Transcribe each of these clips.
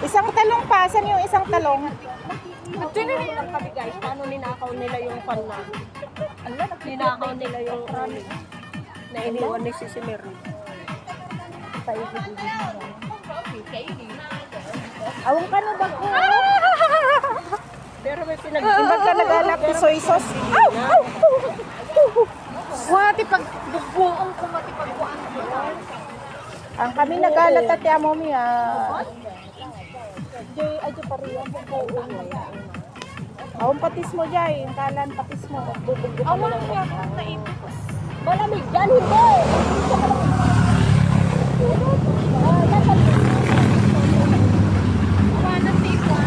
Isang talong pa. Saan yung isang talong? At tinanong lang kami guys, paano ninakaw nila yung pan na? Ninakaw nila yung rami na iniwan ni Sisi Mary. Awang ka na ba ko? Pero may Imbag ka nagalap ni soy sauce. Wati pag bubuong ko mati pagkuan ko. Ang kami nagalat at yamo mi Ajo pariya bubuong. Awang patis mo jay. Yung kalan patis mo. Awan ko ako naipos. Malamig yan, hindi!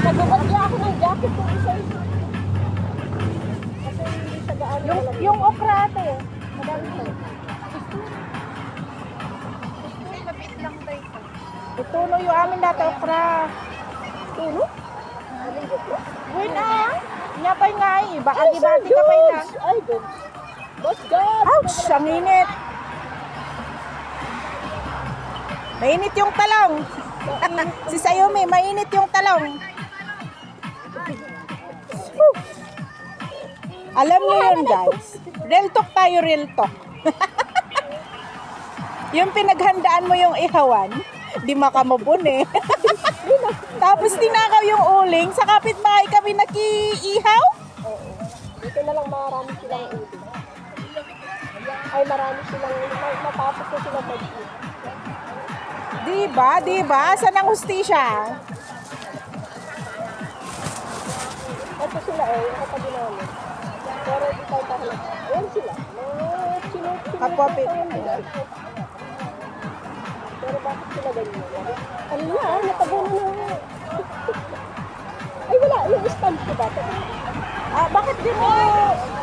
Nagbukat niya ako ng jacket kung isa-isa. Kasi hindi sa gaan. Yung okra ate. Madami ko. Lapit lang tayo. Ituno yung amin dati okra. Tulo? Wait Nyapay nga baka di-bati ka pa lang. Ay, good. Boss God! Ouch! Ang init. Mainit yung talong. Si Sayumi, mainit yung talong. Whew. Alam niyo yun guys. Real talk tayo, real talk. Yung pinaghandaan mo yung ihawan, di makamubon eh. Tapos tinakaw yung uling, sa kapitbahay kami nakiihaw. Oo. Dito na lang marami silang ulit. Ay, marami silang matapos na silang mag-eat. Diba? Saan ang hustisya? Ito sila yung katabi namin. Pero di tayo tahalag. Ayan sila. Mga chinot-chinot. Kapwapit. Pero bakit sila ganyan? Ano na, natabunan na. Ay, wala. Yung stand ko ba? Bakit di mo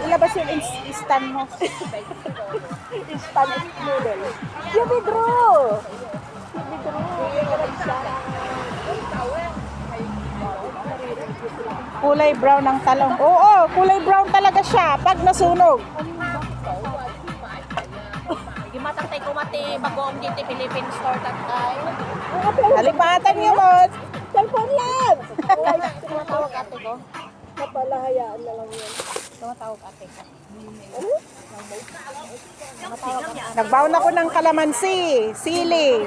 ilabas yung stand mo? Stand noodle. Yung withdraw. Kulay brown ang talong. Oo, kulay brown talaga siya pag nasunog. Gimatang ko mati bagoong dito Philippine store tatay. Halipatan niyo mo. Cellphone lang! Tumatawag ate ko. Napalahayaan na lang yan. Tumatawag ate ko. Ano? Nagbaon ako ng kalamansi, sili,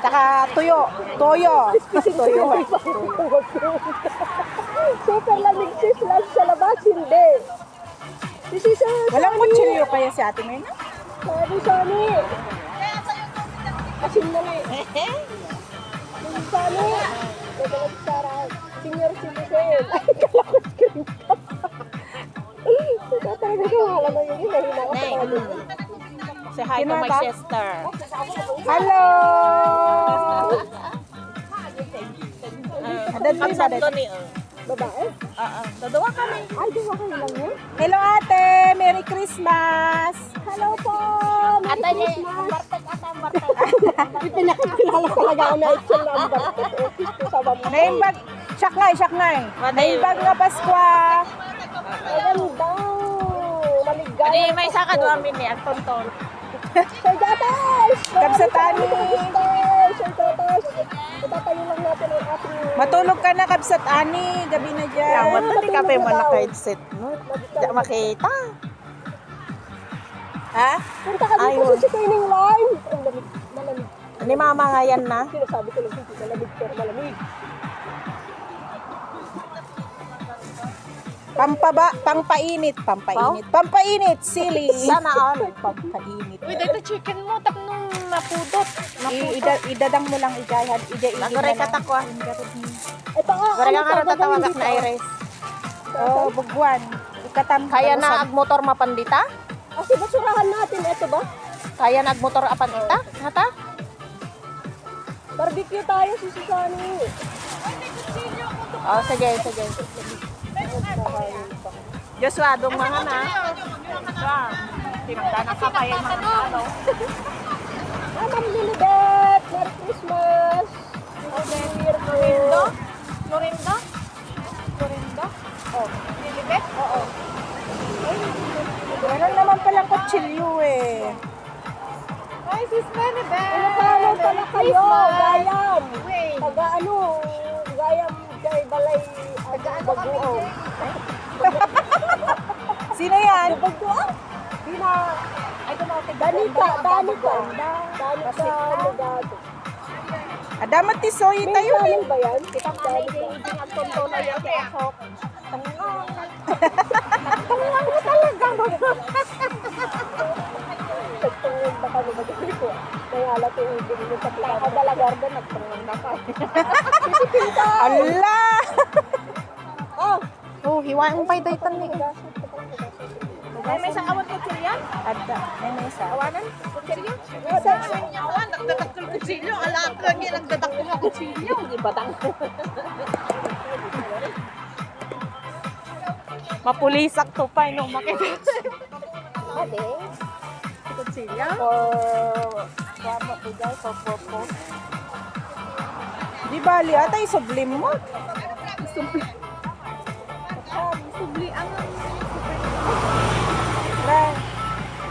tsaka tuyo. Toyo. Super lamig sis lang sa labas, hindi. This is Walang kutsilyo kaya si Ate Mena? Sani. Asin na ni. Sani. Nagalag Sarah. Senior citizen. Ay, kala ko screen ka. Talaga ko, alam mo yun, nahina ko sa mga. Say hi to my sister. Hello! Dadli ba dadli? Babae? Dadawa kami. Ay, di ba kayo lang yun? Hello ate! Merry Christmas! Hello po! Merry Christmas! Ipinakikilala talaga ako na itsyon na ang bartet. Office ko sa bambu. Naimbag, syaknay. Naimbag nga Paskwa. Maganda! Maligaya! Hindi, may isa ka doon amin eh, ang tonton. Sir Gatas! Kabsatani. Sir Gatas! Itatayo lang natin ang ating... Matulog ka na, Kabsat Ani. Gabi na dyan. Yaman na, di ka pa yung naka-headset mo. Di makita. Ha? Punta ka dito sa Chicoining Line! Ang lamig, malamig. Ni mama nga yan na. Sinasabi ko lang hindi malamig pero malamig. Pampainit, sili. Sana all. Pampainit. Uy, dito chicken mo, tap nung napudot. Idadang mo lang ijayan. Naguray ka takwa. Ito nga, Guray ka nga tatawag dito? na Iris. Oh, bugwan. Ikatam. Kaya na ag motor mapandita? Kasi basurahan natin, ito ba? Kaya na ag motor apandita? Hata? Barbecue tayo si Susani. Oh, sige. Joshua, dong mga na. Tinagdanan ka pa yung mga ano. Ma'am Lilibet! Merry Christmas! Happy New Year po! Lorinda? Oh. Lilibet? Oo. Meron naman palang kutsilyo eh. Ay, sis Benebet! Ano pala kayo? Gayam! Wait. Taga ano? Gayam baguong. Sino yan? Baguong? Di na. Ay, Danica Lugado. Adamat tisoy May tayo. channel ba yan? Kita nga na yung tonto na yan kay Asok. Tangang. Tangang mo talaga. Nagtungod na kami mag-ibig ko. Kaya alat yung ibig mo sa plaka. Dalagarda, nagtungod na ka. Sisipin ka. Ala! Oh, Oh, hiwaang pay daytan ni. may isang awan kutsilyo? Ada, may isa. Awanan? Kutsilyo? Awan, nagdadak ko ng kutsilyo. Alam ko lang yung nagdadak ko ng kutsilyo. Ibatang. Mapulisak to pa nung makita. Ate? Kutsilyo? Kama po dyan, for purpose. Di bali, atay sublim mo. Subli ang Ra,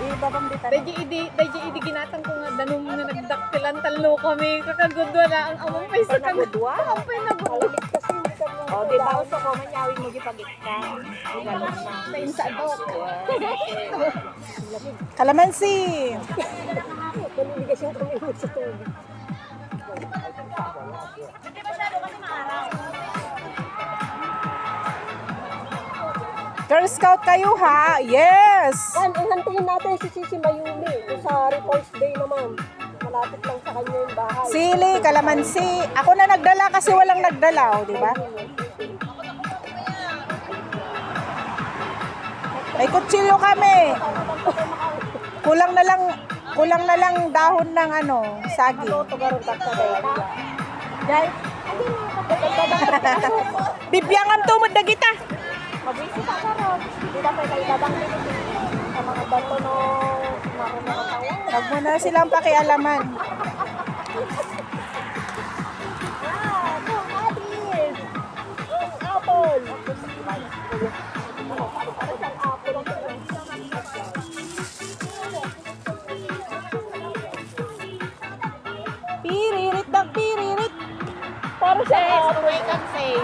ibabang bitan. Daji idi ginatang ko nga danong na nagdaktilan talo kami kakagudwa na ang among may sa kan. Nagudwa? Ang pay nagudwa. Malamig kasi ka mo. O, di ba? Uso ko, manyawin mo gipagitkan. Ganun na. Sa insadok. Kalamansi. Maniligas yung kamay sa tubig. Girl Scout kayo ha? Yes! Yan, ihantingin natin si Sisi Mayumi. Yung sa Repulse Day naman. Malapit lang sa kanya yung bahay. Sili, kalamansi. Ako na nagdala kasi walang nagdala, oh, di ba? May kutsilyo kami. Kulang na lang dahon ng ano, saging. Tugarong tatsaday. Jai. Bibyangan tumod na kita. Mabisi pa ka ron. Hindi na pwede itabang dito. Sa mga bato no marunong tawa. Huwag mo na silang pakialaman. Adis! Apple! Piririt dak piririt. Para sa apple. May kansay.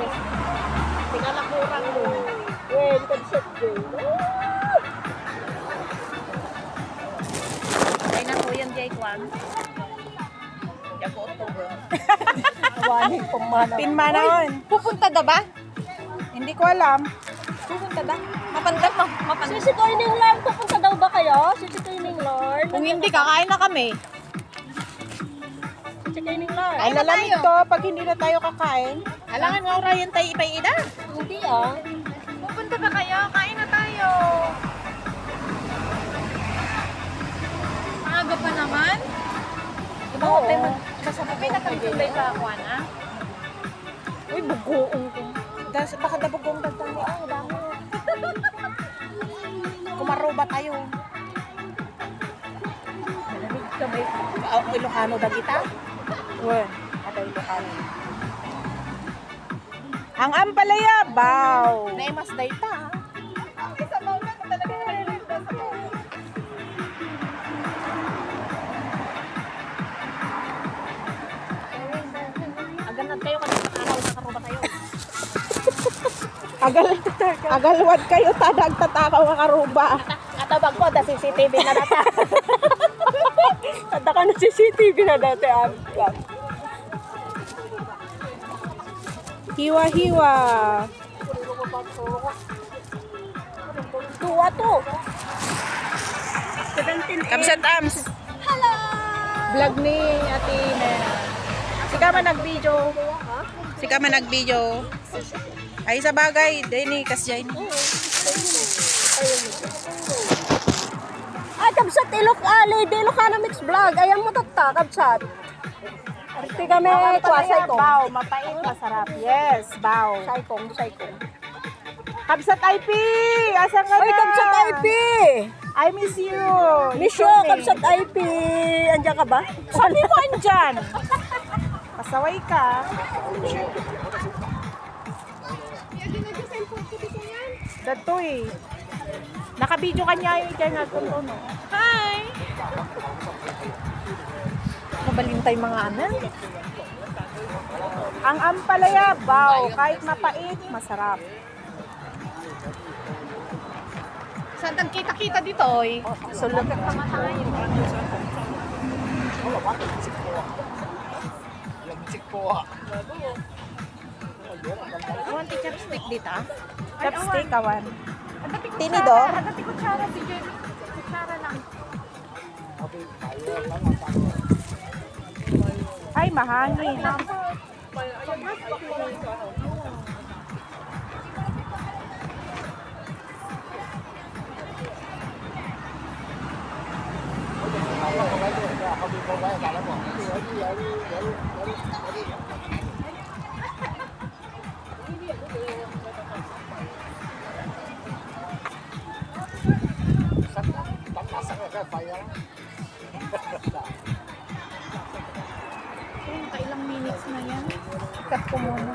Tingalakurang mo. Well, concept day. Ay na po yan, Jay Kwan. Yago to bro. Awanin pumanaw. Pinmanaon. Pupunta da ba? Hindi ko alam. Pupunta da? Mapandang mo. Mapandang. Sisi Koining Lord, pupunta daw ba kayo? Sisi Koining Lord? Kung hindi, kakain na kami. Sisi Koining Lord? Ay, lalamig to pag hindi na tayo kakain. Alangan nga orayan tayo ipay-ida. Hindi ah. Pupunta ba kayo? Kain na tayo. Maaga pa naman. Oo. Kasama may nakagulay sa ako, na. Uy, bugoong ko. Baka dabugong dagdang. Ay, dami. Kumaroba tayo. Malamig kami. Ilocano dagita? Wen, ada Ilocano. Ang ampalaya, baw. Naimas dayta, ha? Aganad kayo kasi sa araw nakaroba tayo. Agalwad kayo, tadag tatakaw ang aruba. Katabag ko, da CCTV na nata. Kada ka na CCTV na dati. Hiwa-hiwa. Tuwa to. Kamsat Ams. Hello! Vlog ni Ate Mena. Sika man nag-video. Sika man nag-video. Ay sa bagay, dini kasjay. Ay, kabsat Lady Ilocano Mix Vlog. Ayan mo tatta, kabsat. Arti kami, kwasay ko. Baw, mapait, masarap. Yes, baw. Saykong. Kabsat IP! Asan ka na? Ay, kabsat IP! I miss you. Misyo, kabsat IP. Andiyan ka ba? Sali mo andyan. Pasaway ka. Dato eh. Nakabidyo ka niya yung dyan nagpunto, no? Hi! Mabalintay mga anak. Ang ampalaya, baw. Kahit mapait, masarap. Saan kita-kita dito, oy? Sulok. Awan ti chopstick dito ah. Chopstick, kawan. Tinido? Agad kutsara, si Jenny. Kutsara lang. Ay, mahangin. Kailang minutes na yan. Ikat ko muna.